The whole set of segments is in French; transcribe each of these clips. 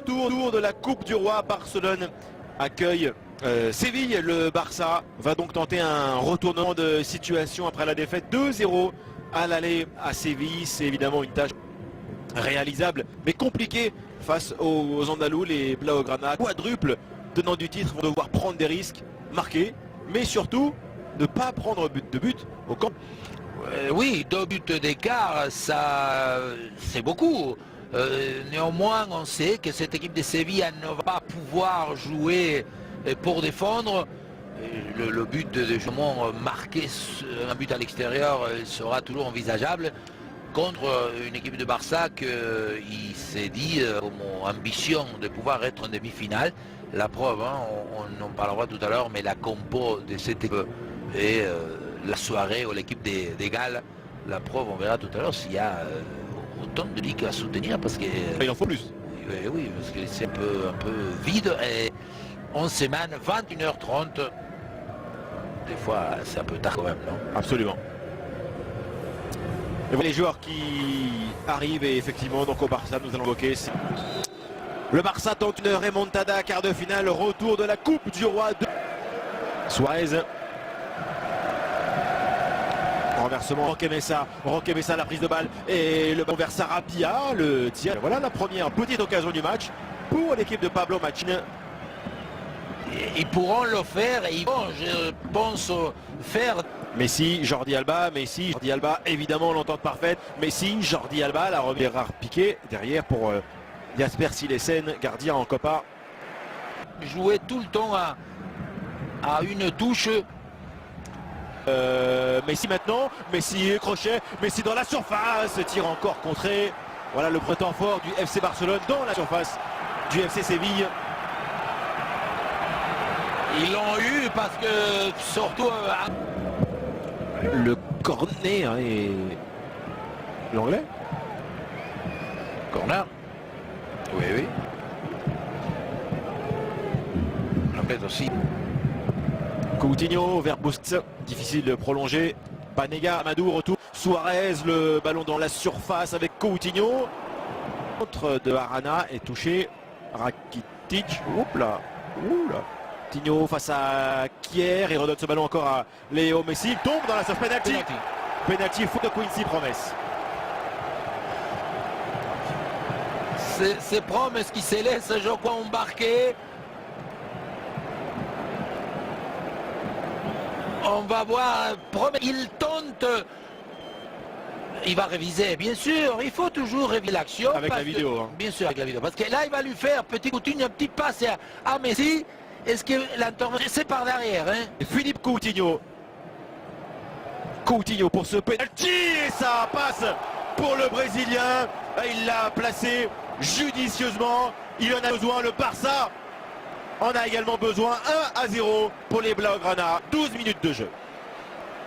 retour de la Coupe du Roi. Barcelone accueille Séville. Le Barça va donc tenter un retournement de situation après la défaite 2-0 à l'aller à Séville. C'est évidemment une tâche réalisable mais compliquée face aux Andalous. Les Blaugrana, quadruple tenant du titre, vont devoir prendre des risques, marquer, mais surtout ne pas prendre de but au camp. Oui, 2 buts d'écart, ça c'est beaucoup. Néanmoins, on sait que cette équipe de Séville ne va pas pouvoir jouer pour défendre. Le but de justement marquer un but à l'extérieur sera toujours envisageable contre une équipe de Barça qui s'est dit comme ambition de pouvoir être en demi-finale. La preuve, hein, on en parlera tout à l'heure, mais la compo de cette équipe et la soirée ou l'équipe des Galles, la preuve, on verra tout à l'heure s'il y a autant de ligues à soutenir parce que... Il en faut plus. Oui, parce que c'est un peu vide. Et 11 semaines, 21h30. Des fois, c'est un peu tard quand même, non? Absolument. Et voilà les joueurs qui arrivent et effectivement donc au Barça, nous allons évoquer. Le Barça tente une remontada, quart de finale, retour de la Coupe du Roi de Suarez. Renversement, Roque Mesa, la prise de balle et le ballon vers Sarabia, le tir. Voilà la première petite occasion du match pour l'équipe de Pablo Machin. Ils pourront le faire et ils vont, je pense, faire. Messi, Jordi Alba, évidemment l'entente parfaite. Messi, Jordi Alba, la remise rare piqué derrière pour Jasper Silesen, gardien en Copa. Jouer tout le temps à une touche. Messi maintenant, Messi crochet, Messi dans la surface, tir encore contré. Voilà le temps fort du FC Barcelone dans la surface du FC Séville. Ils l'ont eu parce que surtout le cornet hein, et l'anglais. Corner. Oui. L'anglais aussi. Coutinho vers Busquets, difficile de prolonger. Banega, Amadou, retour. Suarez, le ballon dans la surface avec Coutinho. Contre de Arana est touché. Rakitic, oula. Coutinho face à Kier, il redonne ce ballon encore à Léo Messi. Il tombe dans la surface, penalty, faute de Quincy Promes. C'est Promes qui se laisse, je crois, embarquer. On va voir, il tente, il va réviser, bien sûr, il faut toujours réviser l'action. Avec la vidéo. Hein. Bien sûr, avec la vidéo, parce que là, il va lui faire, petit Coutinho, un petit passe à Messi. Est-ce que l'intervention, c'est par derrière hein? Philippe Coutinho. Coutinho pour ce penalty, et ça passe pour le Brésilien. Il l'a placé judicieusement, il en a besoin, le Barça en a également besoin. 1-0 pour les Blaugrana, 12 minutes de jeu.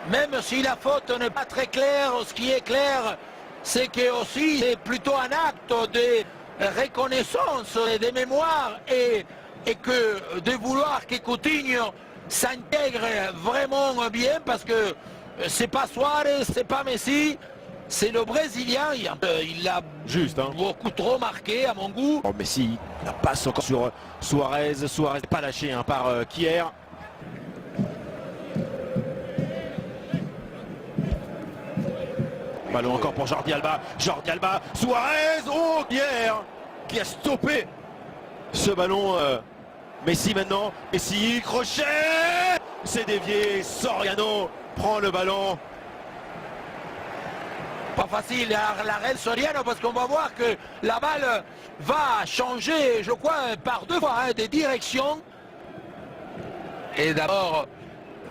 Même si la faute n'est pas très claire, ce qui est clair, c'est que aussi c'est plutôt un acte de reconnaissance et de mémoire et que de vouloir que Coutinho s'intègre vraiment bien parce que c'est pas Suarez, c'est pas Messi, c'est le Brésilien, il l'a juste hein. Beaucoup trop marqué à mon goût. Oh, Messi, la passe encore sur Suarez n'est pas lâché hein, par Kier. Ballon encore pour Jordi Alba, Suarez, oh Kier qui a stoppé ce ballon. Messi maintenant, Messi, crochet, c'est dévié, Soriano prend le ballon. Pas facile l'arrêt Soriano parce qu'on va voir que la balle va changer, je crois, par 2 fois hein, des directions. Et d'abord...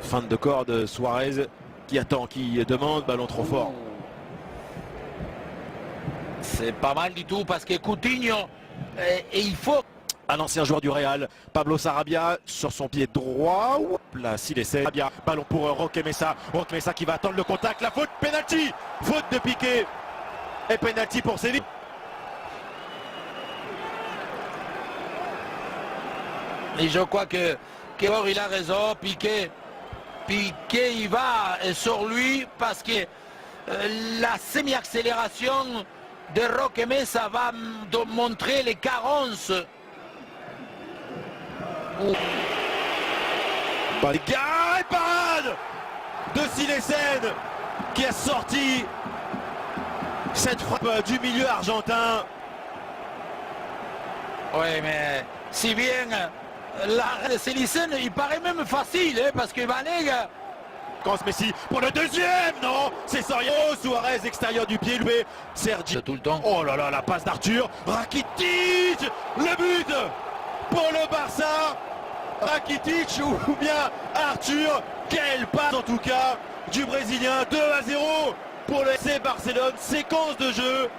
Fin de corps de Suarez qui attend, qui demande, ballon trop fort. C'est pas mal du tout parce que Coutinho, et il faut... Un ancien joueur du Real, Pablo Sarabia sur son pied droit. Là, s'il essaie, Sarabia, ballon pour Roque Mesa qui va attendre le contact, la faute, penalty, faute de Piqué et penalty pour Séville. Et je crois que il a raison, Piqué il va sur lui parce que la semi-accélération de Roque Mesa va montrer les carences Les gars, et parade de Silesen qui a sorti cette frappe du milieu argentin. Oui, mais si bien l'arrêt de Silesen, il paraît même facile, hein, parce que Banega... Quand Messi pour le deuxième, non, c'est Soria. Suarez extérieur du pied, lui, Sergi. Tout le temps. Oh là là, la passe d'Arthur, Rakitic, le but pour le Barça. Rakitic ou bien Arthur, quelle passe en tout cas du Brésilien. 2-0 pour le FC Barcelone. Séquence de jeu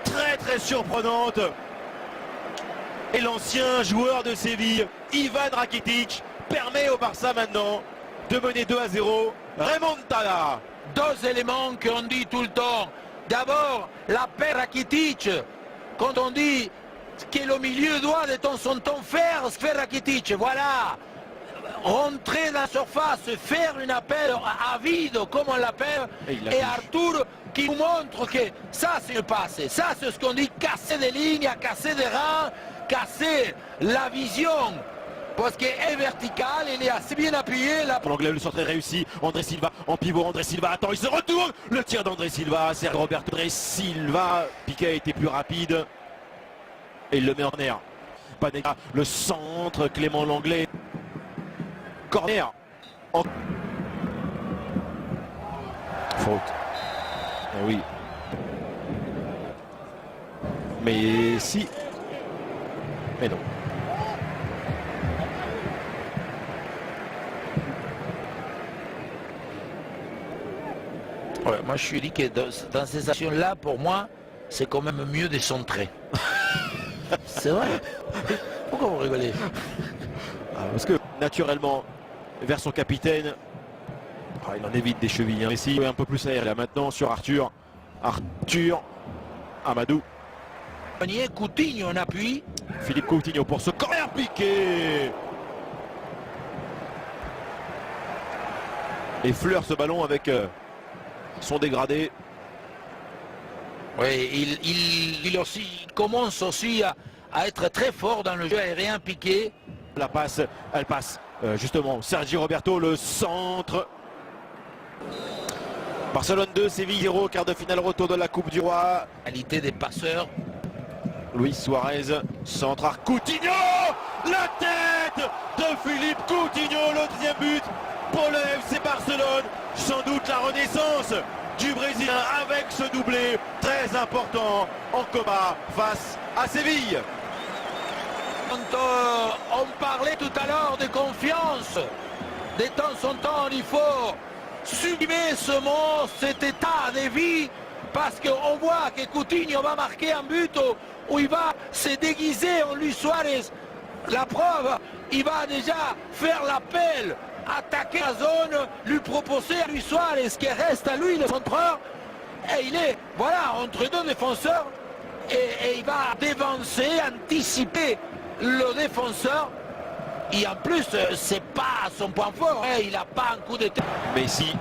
très surprenante. Et l'ancien joueur de Séville, Ivan Rakitic, permet au Barça maintenant de mener 2-0. Remontada. Deux éléments qu'on dit tout le temps. D'abord, la paire Rakitic. Quand on dit que le milieu doit de temps en temps faire ce que fait Rakitic, voilà. Rentrer dans la surface, faire une appel à vide, comme on l'appelle. Et Arthur qui nous montre que ça c'est une passe. Ça c'est ce qu'on dit, casser des lignes, casser des rangs, casser la vision. Parce qu'il est vertical, il est assez bien appuyé. L'anglais, le centre est réussi. André Silva en pivot. André Silva, attends, il se retourne. Le tir d'André Silva. C'est Roberto André Silva. Piquet a été plus rapide. Et il le met en air. Panega, le centre. Clément Langlais. Corner. Faute. Eh oui. Mais si. Mais non. Ouais, moi je suis dit que dans ces actions-là, pour moi, c'est quand même mieux de centrer. C'est vrai. Pourquoi vous rigolez? Parce que naturellement, vers son capitaine, il en évite des chevilles. Messi est un peu plus aérien là maintenant sur Arthur. Arthur, Amadou. Coutinho en appui. Philippe Coutinho pour ce corner piqué. Et fleure ce ballon avec son dégradé. Oui, il aussi commence aussi à être très fort dans le jeu aérien piqué. La passe, elle passe justement. Sergi Roberto, le centre. Barcelone 2, Séville 0, quart de finale retour de la Coupe du Roi. Qualité des passeurs. Luis Suarez, centre à Coutinho. La tête de Philippe Coutinho, le deuxième but pour le FC Barcelone. Sans doute la renaissance du Brésilien avec ce doublé très important en Copa face à Séville. Quand on parlait tout à l'heure de confiance, de temps en temps il faut sublimer ce mot, cet état de vie, parce qu'on voit que Coutinho va marquer un but où il va se déguiser en Luis Suarez. La preuve, il va déjà faire l'appel, attaquer la zone, lui proposer à Luis Suarez qui reste à lui le centreur. Et il est, voilà, entre deux défenseurs et il va dévancer, anticiper le défenseur. Et en plus, c'est pas son point fort, hein, il n'a pas un coup de tête. Messi,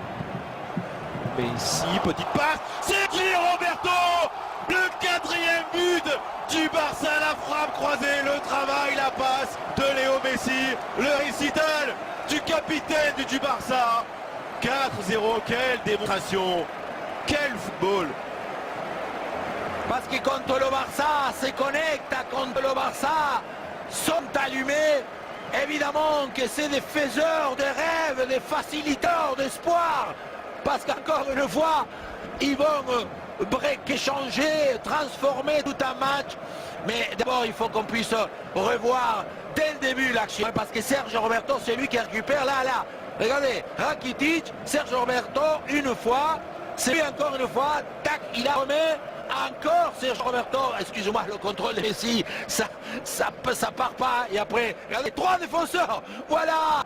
petite passe, c'est qui Roberto? Le quatrième but du Barça, la frappe croisée, le travail, la passe de Léo Messi, le récital du capitaine du Barça. 4-0, quelle démonstration, quel football. Parce que quand le Barça se connecte, quand le Barça sont allumés, évidemment que c'est des faiseurs de rêves, des facilitateurs d'espoir. Parce qu'encore une fois, ils vont changer, transformer tout un match. Mais d'abord, il faut qu'on puisse revoir dès le début l'action. Parce que Sergio Roberto, c'est lui qui récupère là. Regardez, Rakitic, Sergio Roberto, une fois, c'est lui encore une fois, tac, il la remet. Encore Sergio Roberto, excusez-moi, le contrôle de Messi, ça part pas. Et après, regardez, 3 défenseurs, voilà.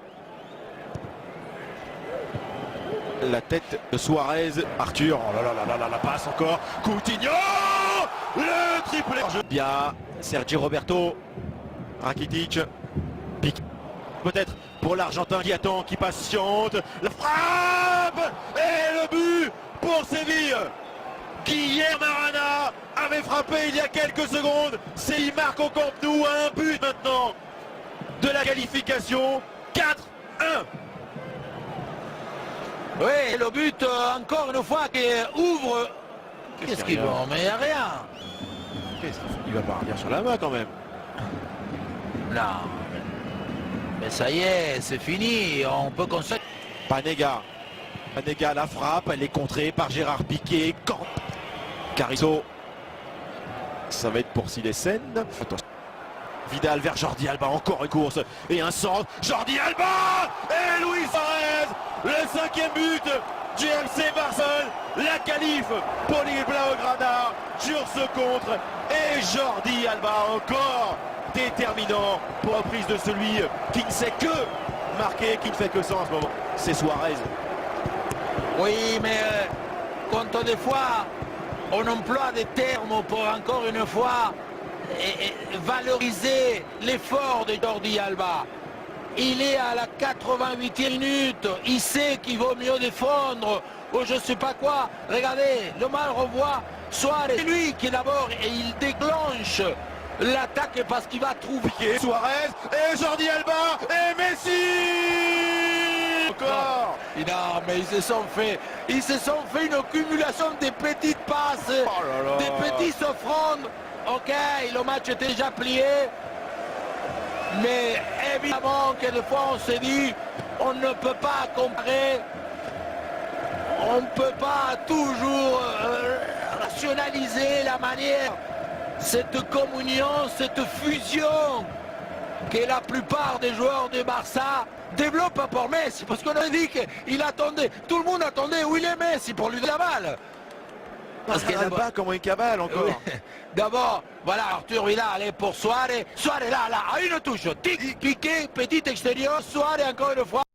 La tête de Suarez, Arthur, oh là là, la passe encore, Coutinho, le triplé. Bien, Sergi Roberto, Rakitic, pique. Peut-être pour l'Argentin qui attend, qui patiente, la frappe et le but pour Séville. Guillermo Arana avait frappé il y a quelques secondes. Séville marque au Camp Nou, un but maintenant de la qualification. 4-1. Oui, le but, encore une fois, qui ouvre. Qu'est-ce qu'il veut? Mais il n'y a rien. Qu'est-ce qu'il fait? Il va pas revenir sur la main quand même. Non. Mais ça y est, c'est fini. On peut constater. Panega. Panega, la frappe, elle est contrée par Gérard Piqué. Camp. Carrizo. Ça va être pour Silesen. Attention. Vidal vers Jordi Alba, encore une course et un centre. Jordi Alba et Luis Suarez, le 5e but du FC Barcelone, la qualif pour les Blaugrana sur ce contre. Et Jordi Alba encore déterminant pour reprise de celui qui ne sait que marquer, qui ne fait que ça en ce moment. C'est Suarez. Oui, mais quand des fois on emploie des termes pour encore une fois et valoriser l'effort de Jordi Alba. Il est à la 88e minute, il sait qu'il vaut mieux défendre ou je sais pas quoi. Regardez, le mal revoit Suarez, c'est lui qui d'abord et il déclenche l'attaque parce qu'il va trouver Suarez et Jordi Alba et Messi encore. Non, mais ils se sont fait une accumulation de petites passes, des petites offrandes. Ok, le match était déjà plié, mais évidemment que des fois on s'est dit, on ne peut pas comparer, on ne peut pas toujours rationaliser la manière, cette communion, cette fusion que la plupart des joueurs de Barça développent pour Messi, parce qu'on a dit qu'il attendait, tout le monde attendait où il est Messi pour lui donner la balle. Parce qu'elle n'a pas comment il cabale encore. Oui. D'abord, voilà, Arthur Vidal est pour Suarez. Suarez là, à une touche. Tic, piqué, petit extérieur. Suarez encore une fois.